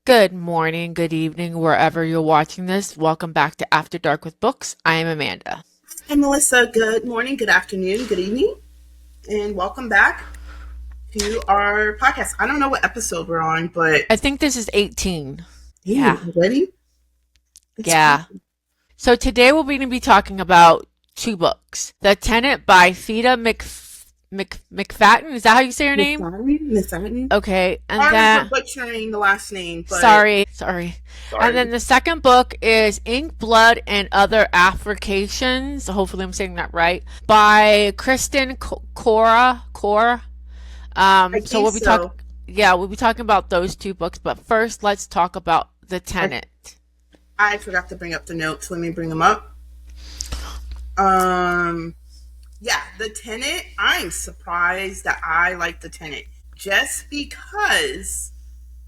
Good morning, good evening, wherever you're watching this. Welcome back to After Dark with Books. I am Amanda. Hi, Melissa. Good morning, good afternoon, good evening, and welcome back to our podcast. I don't know what episode we're on, but I think this is 18. ooh, Yeah, already? It's yeah. crazy. So today we're going to be talking about two books. The Tenant by Theda McFadden. Is that how you say her name? Miss Atton. Okay, and Sorry for then butchering the last name, but sorry. And then sorry. the second book is Ink, Blood, and Other Africations. Hopefully I'm saying that right. By Kristen Cora. I So think so. we'll be talking about those two books, but first let's talk about The I, Tenant. I forgot to bring up the notes. Let me bring them up. Um, yeah, the Tenant. I'm surprised that I like the Tenant just because.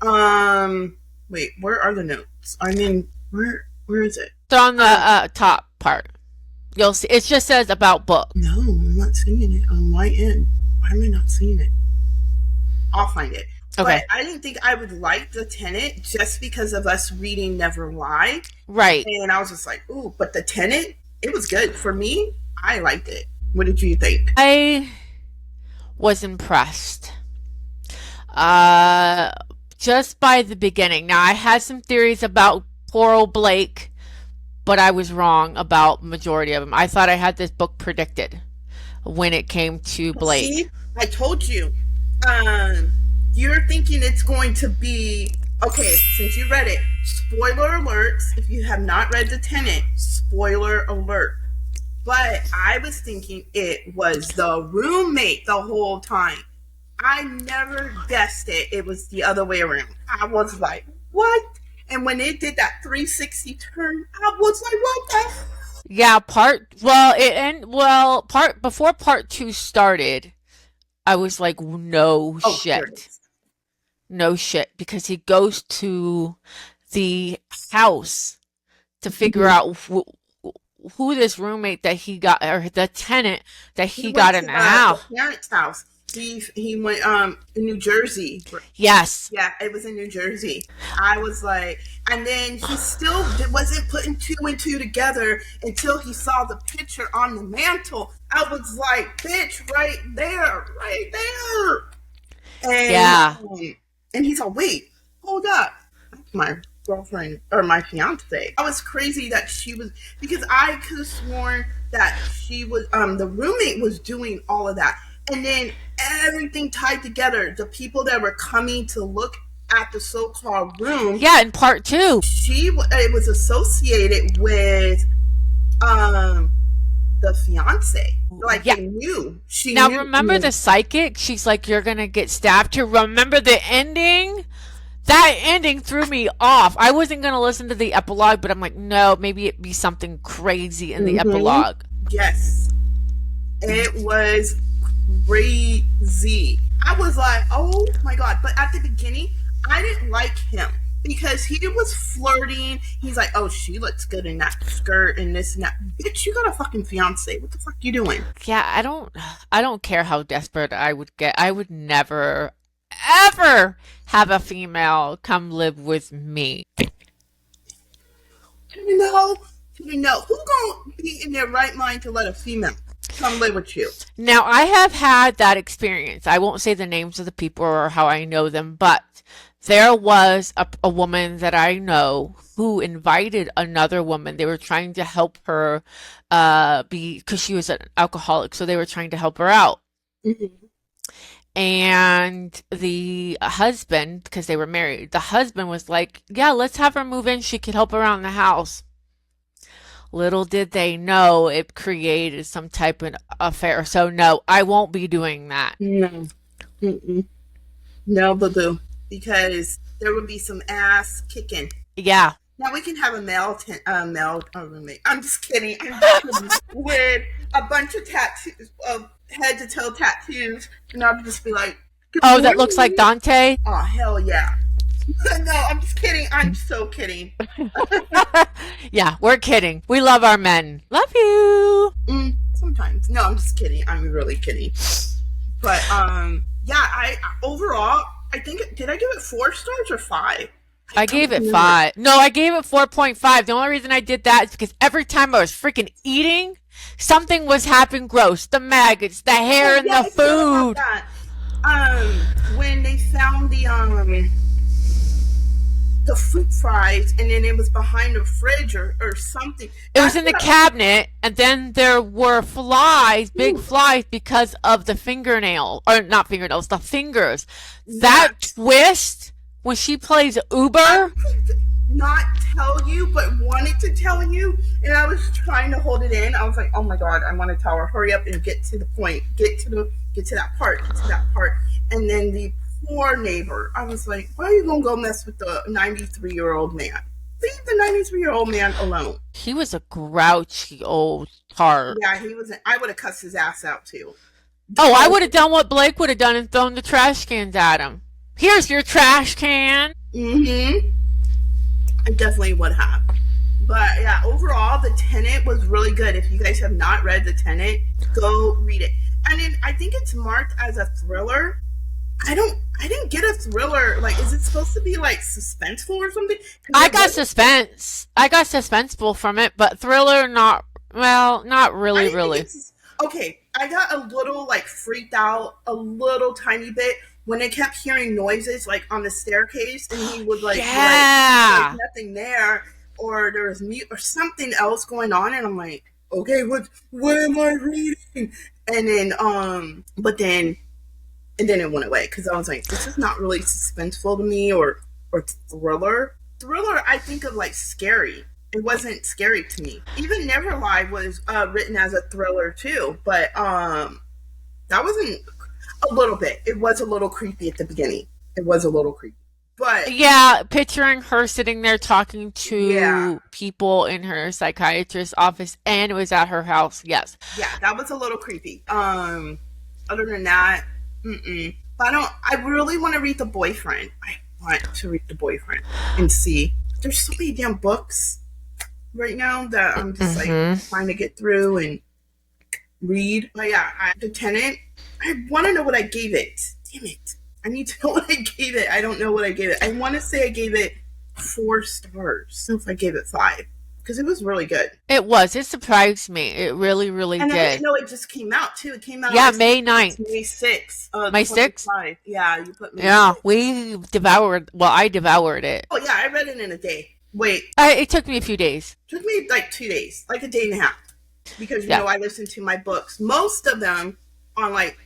Wait, where are the notes? I mean, where is it? So on the Um, top part, you'll see it just says about book. No, I'm not seeing it on my end. Why am I not seeing it? I'll find it. But Okay. I didn't think I would like The Tenant just because of us reading Never Lie. Right. And I was just like, ooh, but The Tenant, it was good. For me, I liked it. What did you think? I was impressed. Uh just by the beginning. Now I had some theories about poor old Blake, but I was wrong about majority of them. I thought I had this book predicted when it came to Blake. See, I told you. Um, you're thinking it's going to be okay. Since you read it, spoiler alerts. If you have not read The Tenant, spoiler alert. But I was thinking it was the roommate the whole time. I never guessed it. It was the other way around. I was like, what? And when it did that 360 turn, I was like, what the? Yeah, part before part 2 started, I was like no Oh, here it shit. is. No shit because he goes to the house to figure Mhm. out who this roommate that he got or the tenant that He he went got to in the the house. parents' house. He went in New Jersey. Yes. Yeah, it was in New Jersey. I was like, and then he still wasn't putting two and two together until he saw the picture on the mantle. I was like, bitch, right there. Yeah. And he's like, wait, hold up, that's my girlfriend or my fiance. I was crazy that she was because I could have sworn that she was the roommate was doing all of that, and then everything tied together. The people that were coming to look at the so-called room, Yeah, in part 2. it was associated with um the fiance. Like Yeah. they knew, she Now knew. remember the psychic? She's like you're going to get stabbed to remember the ending? That ending threw me off. I wasn't going to listen to the epilogue, but I'm like, no, maybe it'd be something crazy in the Mm-hmm. epilogue. Yes, it was crazy. I was like, oh my god. But at the beginning, I didn't like him because he was flirting. He's like, oh, she looks good in that skirt and this and that. Bitch, you got a fucking fiance. What the fuck you doing? Yeah, I don't care how desperate I would get. I would never ever have a female come live with me. You know, you know, who gonna be in their right mind to let a female come live with you? Now, I have had that experience. I won't say the names of the people or how I know them, but there was a woman that I know who invited another woman. They were trying to help her because she was an alcoholic, so they were trying to help her out. Mm-hmm. And the husband, because they were married, the husband was like, yeah, let's have her move in. She could help around the house. Little did they know it created some type of affair. So, no, I won't be doing that. No. Mm-mm. No, boo boo. Because there would be some ass kicking. Yeah. Now we can have a male roommate. I'm just kidding. I'm just kidding. With a bunch of tattoos, of head to toe tattoos, and I'll just be like, "Good Oh, that looks like morning." Dante? Oh hell yeah! No, I'm just kidding. I'm so kidding. Yeah, we're kidding. We love our men. Love you. Sometimes. No, I'm just kidding. I'm really kidding. But yeah, I overall, I think did I give it 4 stars or 5? I don't gave it remember. 5. No, I gave it 4.5. The only reason I did that is because every time I was freaking eating, something was happening gross. The maggots, the hair Oh in yeah, the I forgot about food. that. When they found the fruit fries and then it was behind the fridge or something. It was That's in the what cabinet, and then there were flies, big ooh, flies, because of the fingernail, or not fingernails, the fingers. yeah. That twist when she plays I Uber. could not tell you, but wanted to tell you, and I was trying to hold it in. I was like, "Oh my god, I want to tell her, hurry up and get to the point, get to that part, get to that part." And then the poor neighbor, I was like, "Why are you gonna go mess with the 93-year-old man? Leave the 93-year-old man alone." He was a grouchy old tart. Yeah, he was. I would have cussed his ass out too. Oh, I Oh, would have done what Blake would have done and thrown the trash cans at him. Here's your trash can. mm-hmm. I definitely would have. But yeah, overall, The Tenant was really good. If you guys have not read The Tenant, go read it. And then I think it's marked as a thriller. I didn't get a thriller. Like, is it supposed to be like suspenseful or something? Because I it got wasn't. suspense. I got suspenseful from it, but thriller, not, well, not I really, didn't think really. it's okay. I got a little like freaked out, a little tiny bit when they kept hearing noises like on the staircase, and he would like be like, "There's Yeah. nothing there," or there was mute or something else going on, and I'm like, "Okay, what am I reading?" And then but then and then it went away because I was like, "This is not really suspenseful to me or thriller." Thriller, I think of like scary. It wasn't scary to me. Even Neverlive was written as a thriller too, but that wasn't a little bit. It was a little creepy at the beginning. It was a little creepy, but Yeah, picturing her sitting there talking yeah, to people in her psychiatrist's office, and it was at her house. Yes. yeah, that was a little creepy. Other than that, mm-mm. But I don't. I really want to read The Boyfriend. I want to read The Boyfriend and see. There's so many damn books right now that I'm just like Mm-hmm. trying to get through and read. But yeah, The Tenant. I want to know what I gave it. Damn it! I need to know what I gave it. I don't know what I gave it. I want to say I gave it 4 stars. I don't know if I gave it 5 because it was really good. It was. It surprised me. It really, really And I didn't did. know it just came out too. It came out Yeah, on May 9th. May 6th, May 6th? 25. Yeah, you put May Yeah, 6th. we devoured, well, I devoured it. Oh yeah, I read it in a day. Wait, It took me a few days. it took me like 2 days, like a day and a half, because Yeah. I listen to my books. Most of them on like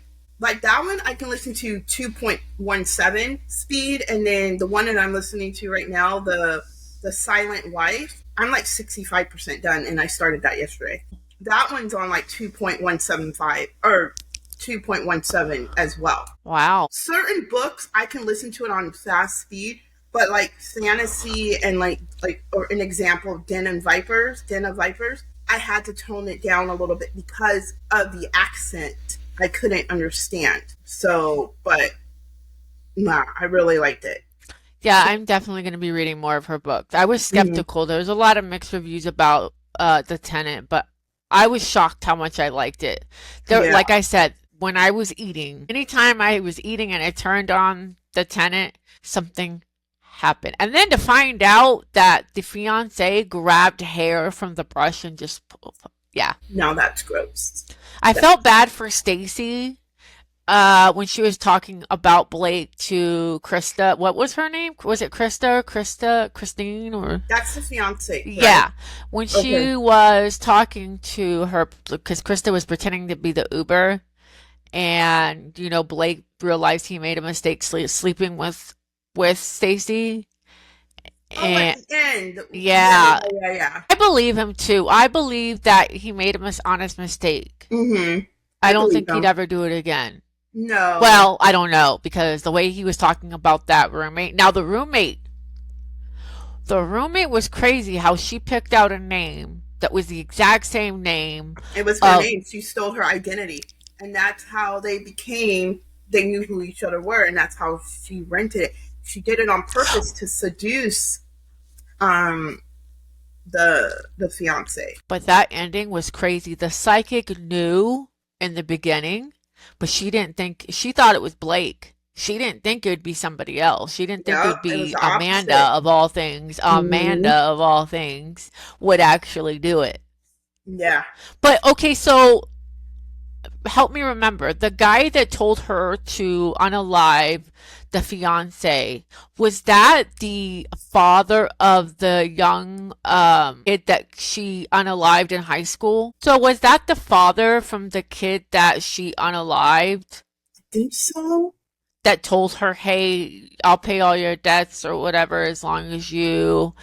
that one, I can listen to 2.17 speed, and then the one that I'm listening to right now, the Silent Wife, I'm like 65% done, and I started that yesterday. That one's on like 2.175 or 2.17 as well. Wow. Certain books I can listen to it on fast speed, but like fantasy and like or an example, Den of Vipers, I had to tone it down a little bit because of the accent. I couldn't understand. So, but nah, I really liked it. Yeah, I'm definitely going to be reading more of her books. I was Mm-hmm. skeptical. There was a lot of mixed reviews about The Tenant, but I was shocked how much I liked it. There, Yeah. like I said, when I was eating, anytime I was eating and I turned on The Tenant, something happened. And then to find out that the fiance grabbed hair from the brush and just, yeah. Now that's gross. I That, felt bad for Stacy when she was talking about Blake to Krista. What was her name? Was it Christine, or that's the fiance, right? yeah, when Okay. she was talking to her, because Krista was pretending to be the Uber, and Blake realized he made a mistake sleeping with Stacy, Oh, at and the end. yeah, Yeah. I believe him too. I believe that he made a honest mistake. Mm-hmm. I I don't believe think he'd them. ever do it again. No. Well, I don't know, because the way he was talking about that roommate. Now the roommate was crazy how she picked out a name that was the exact same name It was her of, name. She stole her identity. And that's how they knew who each other were. And that's how she rented it. She did it on purpose to seduce um, the fiance. but that ending was crazy. The psychic knew in the beginning, but she didn't think, she thought it was Blake. She didn't think it would be somebody else. She didn't think it Yeah, would it was be the Amanda opposite. of all things. Amanda Hmm. of all things would actually do it. Yeah. But okay, so help me remember the guy that told her to unalive the fiance, was that the father of the young kid that she unalived in high school? So was that the father from the kid that she unalived I think so. that told her, hey, I'll pay all your debts or whatever as long as you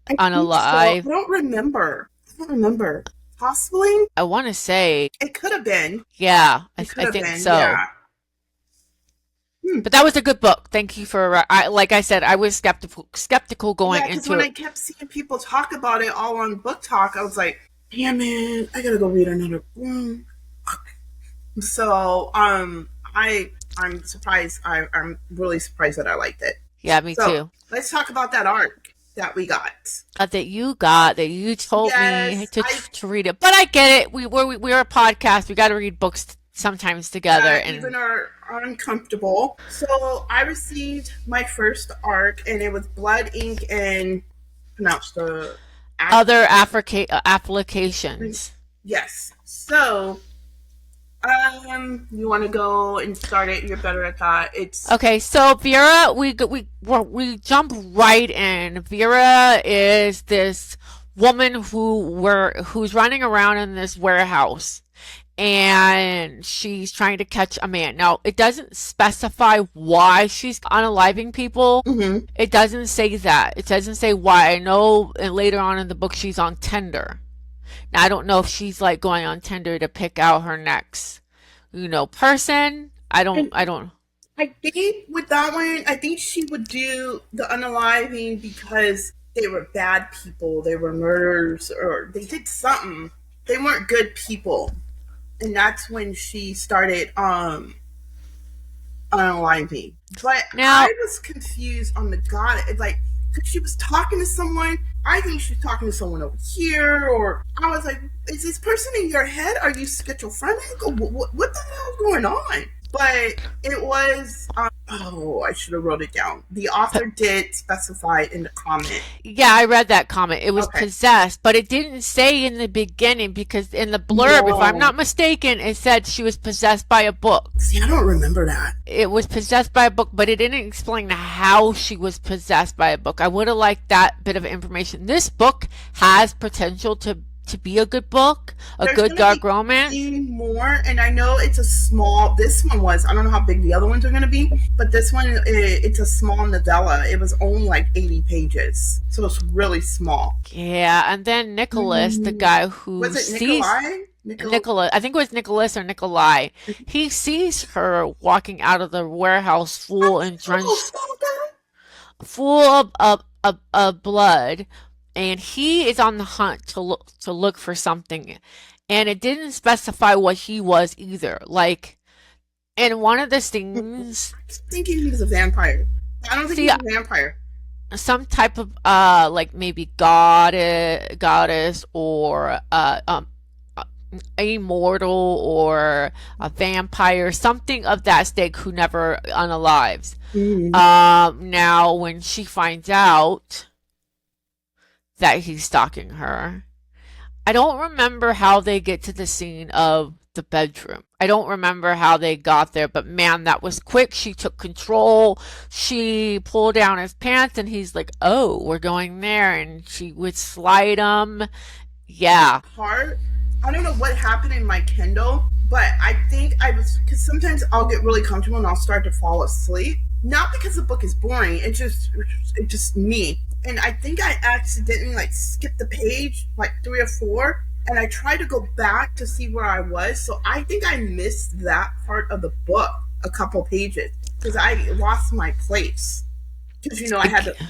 I think so. unalive? I don't remember. I don't remember. Possibly. I want to say, It could have been. yeah, It could I have think been. so. Yeah. Hmm. But that was a good book. Thank you for, like I said, I was skeptical going Yeah, because into when it. I kept seeing people talk about it all on Book Talk, I was like, damn it, I gotta go read another book. So, I'm surprised. I'm really surprised that I liked it. Yeah, me So too. let's talk about that arc that we got. That you told me Yes, I to read it. But I get it. We're a podcast. We got to read books sometimes together. even And are uncomfortable. So I received my first arc, and it was Blood, Ink, and pronounce the act. other applications. Yes. So you want to go and start it? You're better at that. It's Okay, so Vera, we jump right in. Vera is this woman who's running around in this warehouse, and she's trying to catch a man. Now, it doesn't specify why she's unaliving people. mm-hmm. It doesn't say that. It doesn't say why. I know later on in the book she's on Tinder. Now, I don't know if she's like going on Tinder to pick out her next, person. And I don't. I think with that one, I think she would do the unaliving because they were bad people. They were murderers, or they did something. They weren't good people, and that's when she started unaliving. But Now, I was confused on the god. Like, because she was talking to someone. I think she's talking to someone over here, or I was like, is this person in your head? Are you schizophrenic? Or what the hell is going on? But it was, oh, I should have wrote it down. The author did specify in the comment. yeah, I read that comment. It was Okay. possessed, but it didn't say in the beginning because in the blurb, if I'm No. not mistaken, it said she was possessed by a book. See, I don't remember that. It was possessed by a book, but it didn't explain how she was possessed by a book. I would have liked that bit of information. This book has potential to be a good book, a There's good gonna dark be romance. more, and I know it's a small. This one was. I don't know how big the other ones are gonna be, but this one, it's a small novella. It was only like 80 pages, so it's really small. Yeah, and then Nicholas, the Mm. guy who Was it sees Nikolai? Nicholas, I think it was Nicholas or Nikolai. He sees her walking out of the warehouse full and drenched, full of blood, and he is on the hunt to look for something. And it didn't specify what he was either. Like in one of the I scenes, keep thinking he was a vampire. I don't think see he's a vampire. some type of like maybe goddess or immortal or a vampire, something of that stake who never unalives. Mm. Now when she finds out that he's stalking her, I don't remember how they get to the scene of the bedroom. I don't remember how they got there, but man, that was quick. She took control. She pulled down his pants and he's like, oh, we're going there. And she would slide him. Yeah. Part. I don't know what happened in my Kindle, but I think I was, because sometimes I'll get really comfortable and I'll start to fall asleep. Not because the book is boring. It's just me. And I think I accidentally like skipped the page like 3 or 4, and I tried to go back to see where I was. So I think I missed that part of the book, a couple pages, because I lost my place. Because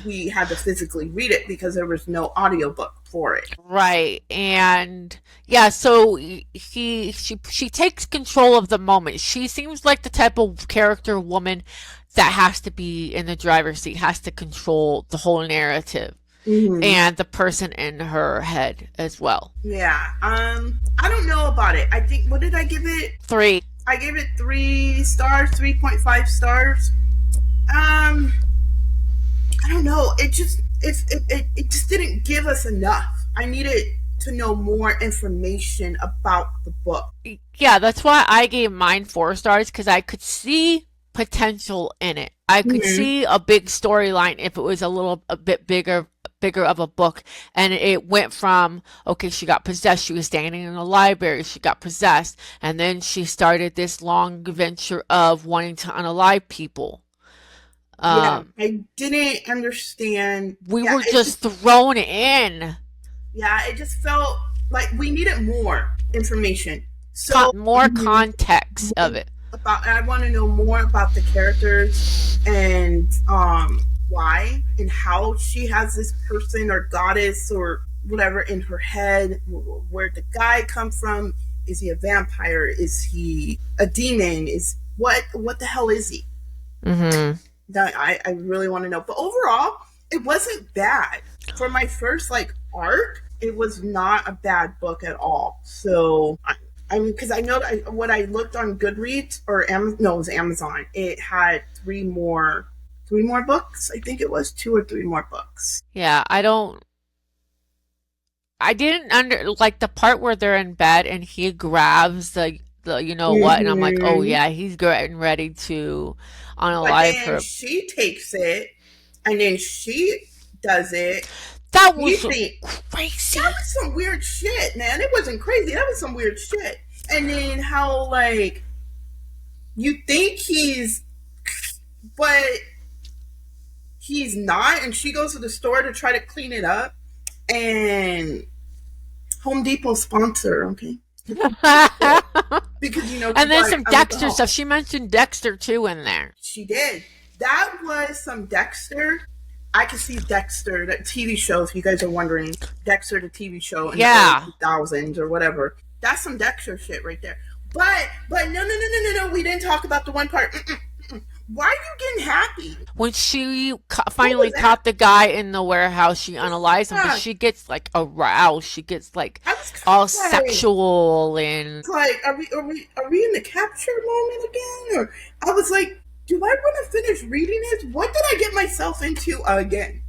we had to physically read it because there was no audiobook for it. Right. And yeah, so she takes control of the moment. She seems like the type of character woman that has to be in the driver's seat, has to control the whole narrative Mm-hmm. and the person in her head as well. Yeah. I don't know about it. I think, what did I give it? 3. I gave it 3 stars, 3.5 stars. I don't know. It just didn't give us enough. I needed to know more information about the book. Yeah, that's why I gave mine 4 stars because I could see potential in it. I could Mm-hmm. see a big storyline if it was a bit bigger of a book, and it went from, okay, she got possessed, she was standing in the library, she got possessed, and then she started this long adventure of wanting to unalive people. Yeah, um I didn't understand. we Yeah, were just thrown in. it just felt like we needed more information. So More context of it. I want to know more about the characters and why and how she has this person or goddess or whatever in her head. Where the guy come from? Is he a vampire? Is he a demon? Is what the hell is he? Hmm. That I really want to know. But overall, it wasn't bad for my first like arc. It was not a bad book at all. So I mean, because I know that when I looked on Goodreads or no, it was Amazon. It had three more books. I think it was 2 or 3 more books. Yeah, I didn't under like the part where they're in bed and he grabs the you know what, and I'm like, oh Hmm. yeah, he's getting ready to But unalive then her. she takes it, and then she does it. That You was think that crazy. was some weird shit, man. It wasn't crazy. That was some weird shit. And then how like you think but he's not, and she goes to the store to try to clean it up, and Home Depot sponsor, okay, because she And then bought some Dexter alcohol. stuff. She mentioned Dexter too in there. She did. That was some Dexter. I can see Dexter, that TV show. If you guys are wondering, Dexter, the TV show in the early Yeah. 2000s or whatever. That's some Dexter shit right there. But no. We didn't talk about the one part. Why are you getting happy? When she What was finally that? caught the guy in the warehouse, she unalives him, but Yeah, she gets like aroused. She gets like I was all kind of sexual and like, are we in the capture moment again? Or I was like, do I want to finish reading this? What did I get myself into again?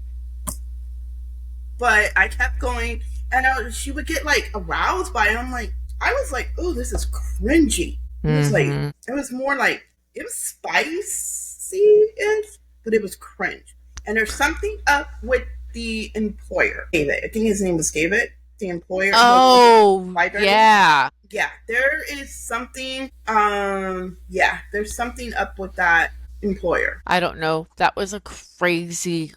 But I kept going, and she would get like aroused by it. I'm like, I was like, oh, this is cringy. hmm It was more like it was spicy-ish, but it was cringe. And there's something up with the employer, David. I think his name was David, the employer, Oh, library. yeah. Yeah, there is something. Yeah, there's something up with that employer. I don't know. That was a crazy,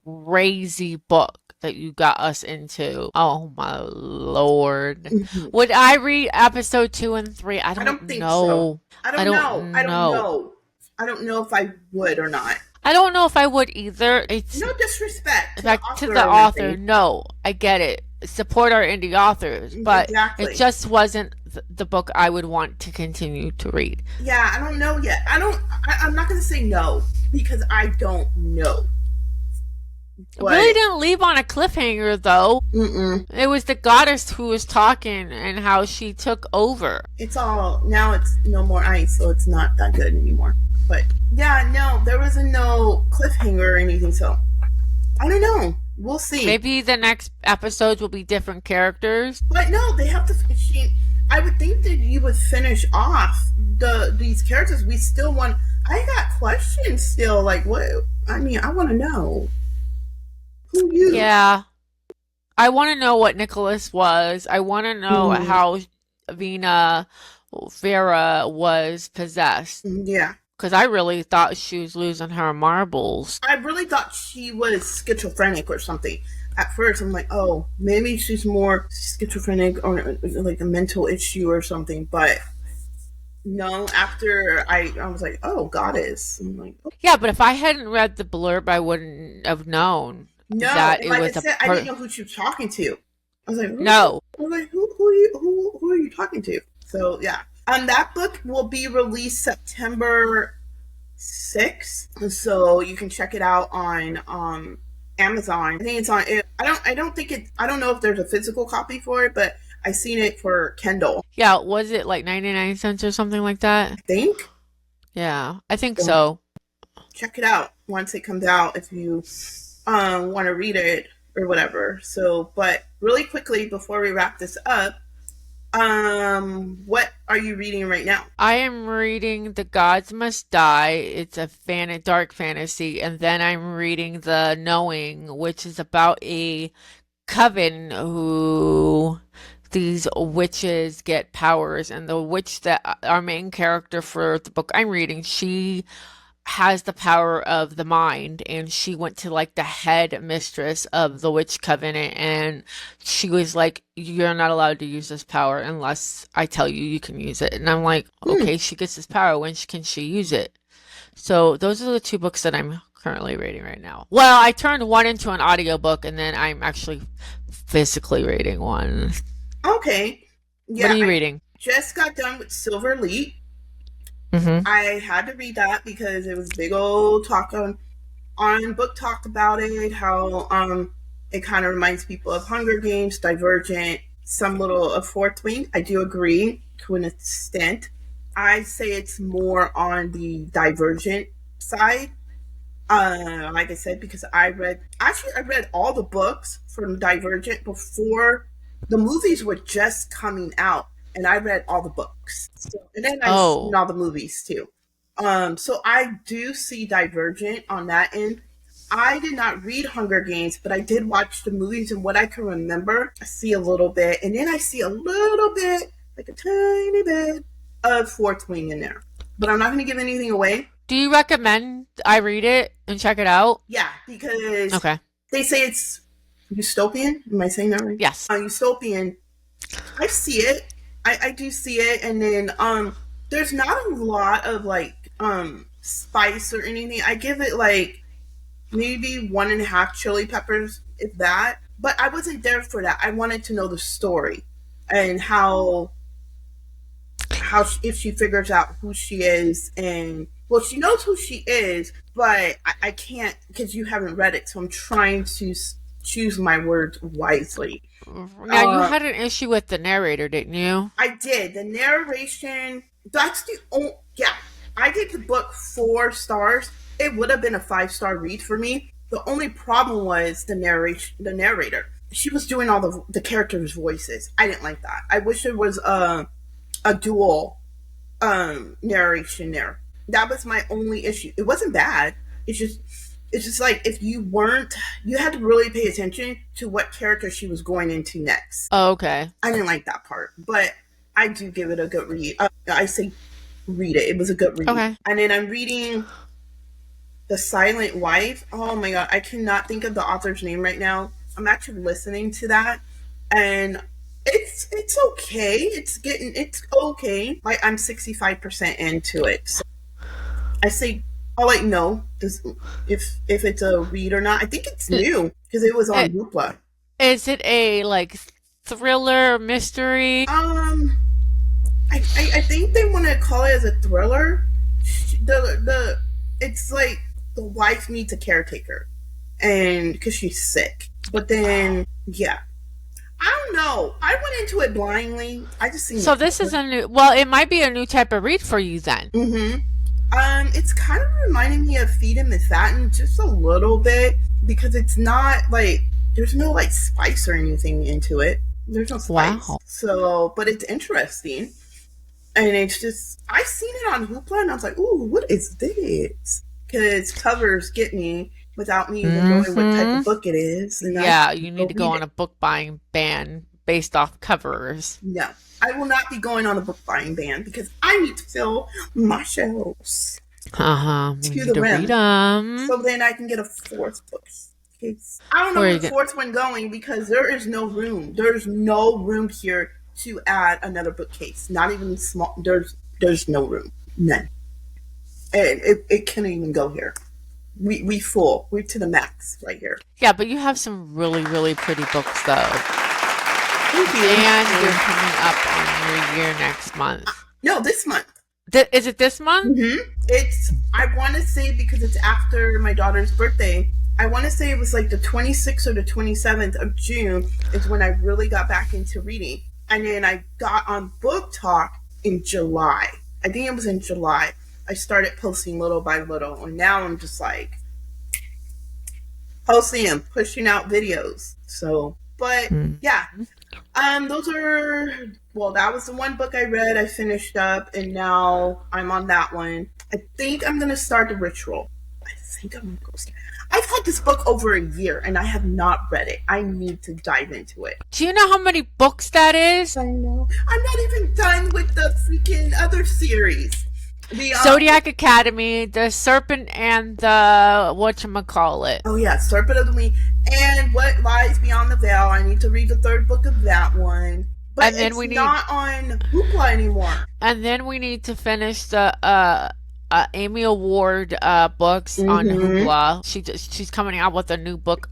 crazy book that you got us into. Oh my Lord. Mhm. Would I read episode 2 and 3? I I don't don't think so. know. I I don't know. don't I don't know. know. I don't know if I would or not. I don't know if I would either. It's No disrespect to the back to author the or author. nothing. No, I get it. Support our indie authors, but it Exactly. just wasn't the book I would want to continue to read. Yeah, I don't know yet. I'm not gonna say no because I don't know. It really But didn't leave on a cliffhanger though. mm-mm. It was the goddess who was talking and how she took over. It's all now. It's no more ice, so it's not that good anymore. But yeah, no, there was no cliffhanger or anything. So I don't know. We'll see. Maybe the next episodes will be different characters. But no, they have to. I would think that you would finish off these characters. We still want. I got questions still. Like what? I mean, I want to know who you. Yeah. I want to know what Nicholas was. I want to know Mm, how Vina Vera was possessed. yeah, Because I really thought she was losing her marbles. I really thought she was schizophrenic or something. At first, I'm like, oh, maybe she's more schizophrenic or like a mental issue or something. But no, after I was like, oh, goddess. I'm like, oh. Yeah, but if I hadn't read the blurb, I wouldn't have known No, that and it like I was a said, I didn't know who she was talking to. I was like, No. who are you talking to? So yeah, that book will be released September 6th, so you can check it out on Amazon. I think it's on. I don't think it. I don't know if there's a physical copy for it, but I seen it for Kindle, Yeah, was it like 99 cents or something like that? I think. Yeah, I think So so. check it out once it comes out if you want to read it or whatever. So, but really quickly before we wrap this up, what are you reading right now? I am reading The Gods Must Die. It's a dark fantasy, and then I'm reading The Knowing, which is about a coven who these witches get powers, and the witch that our main character for the book I'm reading, she has the power of the mind, and she went to like the head mistress of the witch covenant, and she was like, you're not allowed to use this power unless I tell you you can use it. And I'm like, Hmm. okay, she gets this power, when can she use it? So those are the two books that I'm currently reading right now. Well, I turned one into an audiobook, and then I'm actually physically reading one. Okay. What Yeah, are you I reading? just got done with Silver Leap. Mm-hmm. I had to read that because it was big old talk on book talk about it, how it kind of reminds people of Hunger Games, Divergent, some little of Fourth Wing. I do agree to an extent. I say it's more on the Divergent side. Like I said, because I read all the books from Divergent before the movies were just coming out, and I read all the books. So, and then I seen Oh, all the movies too. So I do see Divergent on that end. I did not read Hunger Games, but I did watch the movies, and what I can remember, I see a little bit, and then I see a little bit, like a tiny bit, of Fourth Wing in there. But I'm not going to give anything away. do you recommend I read it and check it out? Yeah, because Okay. they say it's dystopian. Am I saying that right? Yes. Dystopian. I see it. I do see it, and then there's not a lot of like spice or anything. I give it like maybe 1.5 chili peppers, if that. But I wasn't there for that. I wanted to know the story and how if she figures out who she is, and well, she knows who she is, but I can't because you haven't read it, so I'm trying to choose my words wisely. Now, you uh had an issue with the narrator, didn't you? I did the narration. That's the only, yeah, I gave the book 4 stars. It would have been a 5-star read for me. The only problem was the narrator, she was doing all the characters voices. I didn't like that. I wish there was a dual narration there. That was my only issue. It wasn't bad. It's just like if you weren't, you had to really pay attention to what character she was going into next. Oh, okay. I didn't like that part, but I do give it a good read. I say read it. It was a good read. Okay. And then I'm reading The Silent Wife. Oh my god, I cannot think of the author's name right now. I'm actually listening to that, and it's okay. It's okay. Like I'm 65% into it. So I say I'll let you know if it's a read or not. I think it's new because it was on It, Hoopla. is it a like thriller mystery? Um, I think they want to call it as a thriller. The it's like the wife needs a caretaker, and because she's sick. But then yeah, I don't know. I went into it blindly. I just seen the So this is cover. a new, well, it might be a new type of read for you then. Mm-hmm. It's kind of reminding me of Feed 'em and Fatten just a little bit because it's not like there's no like spice or anything into it. There's no spice. Wow. So, but it's interesting. And it's just I seen it on Hoopla and I was like, "Ooh, what is this?" Because covers get me without me even knowing what type Mm-hmm. of book it is, and I Yeah, you go need to go read on it. a book buying ban based off covers. No, I will not be going on a book buying ban because I need to fill my shelves Uh-huh. We to need the to read rim, them. so then I can get a fourth bookcase. I don't know Where are where you the going? fourth one going because there is no room. There's no room here to add another bookcase. Not even small. There's no room. None. And it can't even go here. We full. We're to the max right here. Yeah, but you have some really, really pretty books though. Thank you. And you're coming up on your year next month. No, this month. Is it this month? It's I want to say because it's after my daughter's birthday. I want to say it was like the 26th or the 27th of June is when I really got back into reading. And then I got on Book Talk in July. I think it was in July. I started posting little by little, and now I'm just like posting and pushing out videos. So, but yeah, those are, well, that was the one book I read. I finished up, and now I'm on that one. I think I'm gonna start The Ritual. I think I'm gonna go start. I've had this book over a year, and I have not read it. I need to dive into it. Do you know how many books that is? I know. I'm not even done with the freaking other series. The Zodiac Academy, The Serpent and the whatchamacallit. Oh yeah, Serpent of the Wing, and What Lies Beyond the Veil. I need to read the third book of that one, but And then it's not on Hoopla anymore. And then we need to finish the Amy Award books on Hoopla. She's coming out with a new book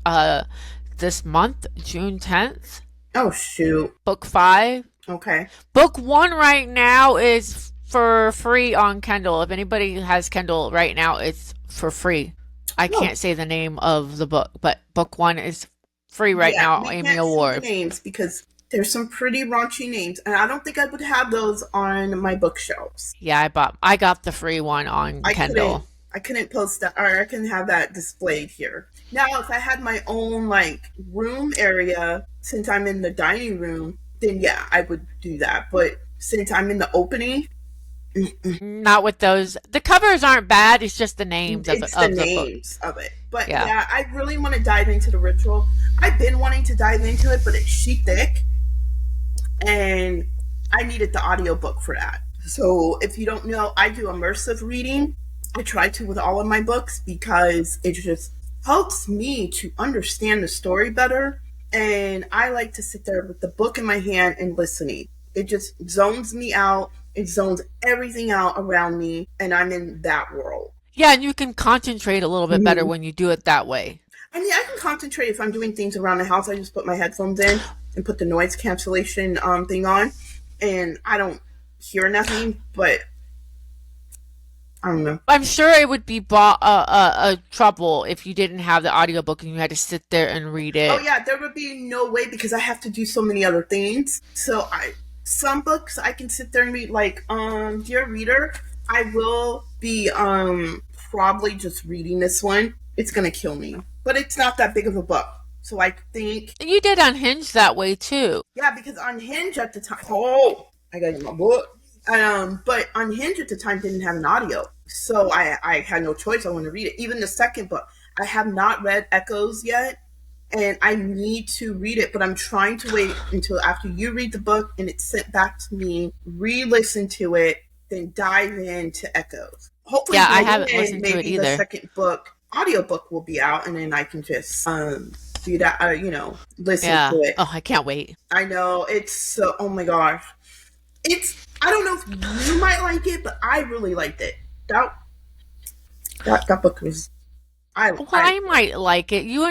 this month, June 10th. Oh shoot. Book 5. Okay. Book 1 right now is for free on Kindle. If anybody has Kindle right now, it's for free. I can't say the name of the book, but Book 1 is free right now. Amy Award names, because there's some pretty raunchy names, and I don't think I would have those on my bookshelves. Yeah, I got the free one on Kindle. I couldn't post that, or I couldn't have that displayed here. Now, if I had my own like room area, since I'm in the dining room, then yeah, I would do that. But since I'm in the opening, not with those. The covers aren't bad. It's just the names of the names of it. But yeah, I really want to dive into The Ritual. I've been wanting to dive into it, but it's sheet thick, and I needed the audiobook for that. So if you don't know, I do immersive reading. I try to with all of my books because it just helps me to understand the story better. And I like to sit there with the book in my hand and listening. It just zones me out. It zones everything out around me, and I'm in that world. Yeah, and you can concentrate a little bit better when you do it that way. I mean, I can concentrate if I'm doing things around the house. I just put my headphones in and put the noise cancellation thing on, and I don't hear nothing, but I don't know. I'm sure it would be trouble if you didn't have the audiobook and you had to sit there and read it. Oh yeah, there would be no way, because I have to do so many other things. So some books I can sit there and read, like Dear Reader, I will be probably just reading this one. It's gonna kill me, but it's not that big of a book, so I think. And you did Unhinged that way too. Yeah, because Unhinged at the time. I got in my book. But Unhinged at the time didn't have an audio, so I had no choice. I want to read it. Even the second book, I have not read Echoes yet, and I need to read it, but I'm trying to wait until after you read the book and it's sent back to me, re-listen to it, then dive into Echoes. Hopefully, yeah, I haven't listened to it either. The second book, audiobook, will be out, and then I can just do that. Listen to it. Oh, I can't wait. I know, it's so. Oh my gosh, I don't know if you might like it, but I really liked it. That book was. I might like it. You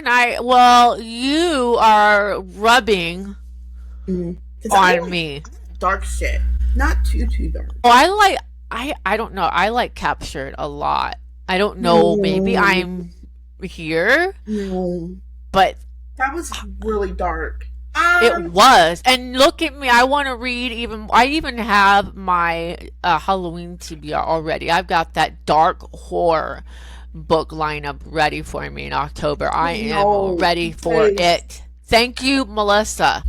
are rubbing on me. Dark shit. Not too dark. Oh, I don't know. I like Captured a lot. I don't know. Maybe I'm here. But that was really dark. It was. And look at me. I want to read I even have my Halloween TBR already. I've got that dark horror book lineup ready for me in October. I am ready for it. Thank you, Melissa.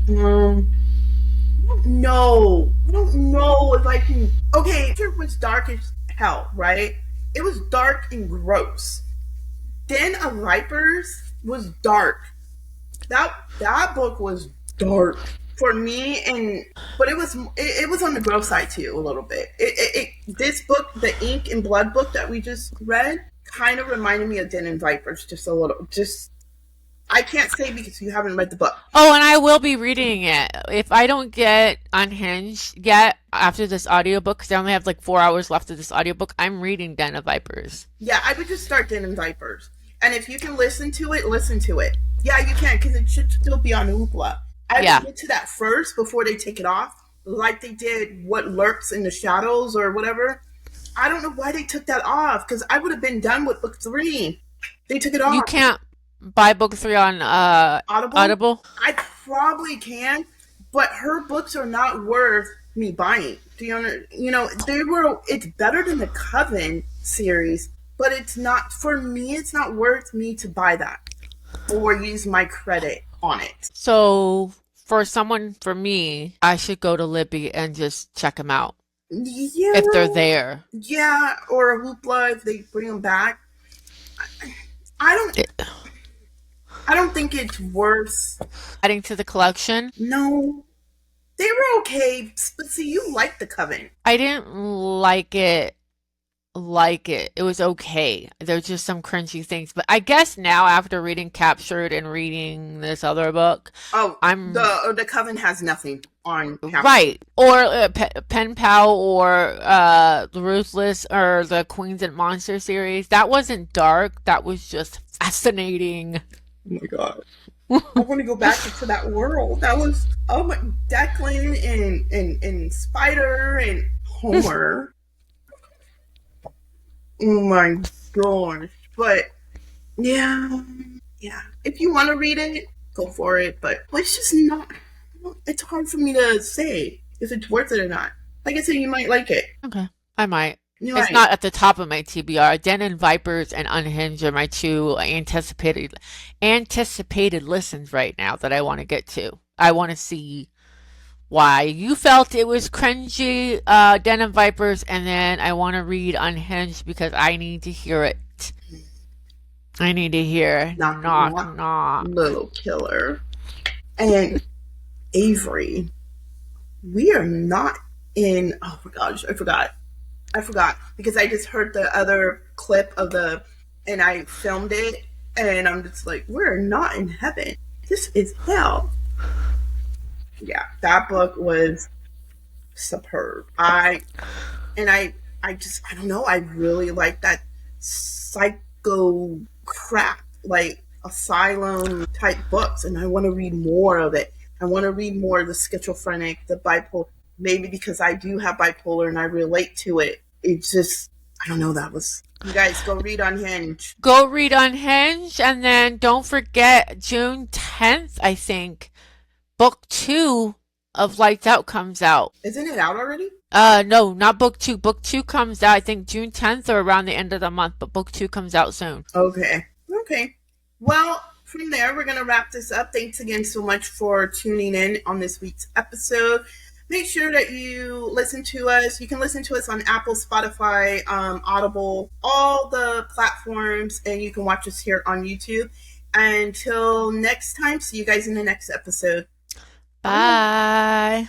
No. I don't know if I can. Okay, it was dark as hell, right? It was dark and gross. Den of Vipers was dark. That book was dark for me, but it was on the gross side too a little bit. This book, the Ink and Blood book that we just read, kind of reminded me of Den and Vipers just a little. Just I can't say because you haven't read the book. Oh, and I will be reading it. If I don't get Unhinged yet after this audiobook, because I only have like 4 hours left of this audiobook, I'm reading Den of Vipers. Yeah, I would just start Den and Vipers. And if you can listen to it, listen to it. Yeah, you can, because it should still be on Hoopla. I would get to that first before they take it off, like they did What Lurks in the Shadows or whatever. I don't know why they took that off, because I would have been done with book 3. They took it off. You can't buy book 3 on Audible? I probably can, but her books are not worth me buying. Do you they were, it's better than the Coven series, but it's not, for me, it's not worth me to buy that or use my credit on it. So for someone, for me, I should go to Libby and just check them out Yeah, if they're there. yeah, or a Hoopla if they bring them back. I don't, It- I don't think it's worth. Adding to the collection. No, they were okay, but see, you like the Coven. I didn't like it. It was okay. There's just some cringy things. But I guess now after reading Captured and reading this other book, Oh, I'm the Coven has nothing on Capture. right. Or Pen Pal or The Ruthless or the Queens and Monster series. That wasn't dark. That was just fascinating. Oh my god. I want to go back into that world. That was, oh my, Declan and Spider and Homer. Oh my gosh. But yeah, yeah. If you want to read it, go for it. But it's just not. It's hard for me to say if it's worth it or not. Like I said, you might like it. Okay, I might. You It's might. not at the top of my TBR. Den and Vipers and Unhinged are my two anticipated listens right now that I want to get to. I want to see why you felt it was cringy, Den and Vipers, and then I want to read Unhinged because I need to hear it. I need to hear Knock knock knock, knock. little killer. And Avery, we are not in. Oh my gosh, I forgot. I forgot because I just heard the other clip of the, and I filmed it, and I'm just like, we're not in heaven. This is hell. Yeah, that book was superb. I don't know. I really like that psycho crap, like asylum type books, and I want to read more of it. I want to read more of the schizophrenic, the bipolar. Maybe because I do have bipolar and I relate to it. It's just, I don't know. That was, you guys go read Unhinged. Go read Unhinged, and then don't forget June 10th, I think, book two of Lights Out comes out. Isn't it out already? No, not book two. Book two comes out, I think, June 10th or around the end of the month, but book two comes out soon. Okay. Okay. Well, from there, we're going to wrap this up. Thanks again so much for tuning in on this week's episode. Make sure that you listen to us. You can listen to us on Apple, Spotify, Audible, all the platforms, and you can watch us here on YouTube. Until next time, see you guys in the next episode. Bye. Bye.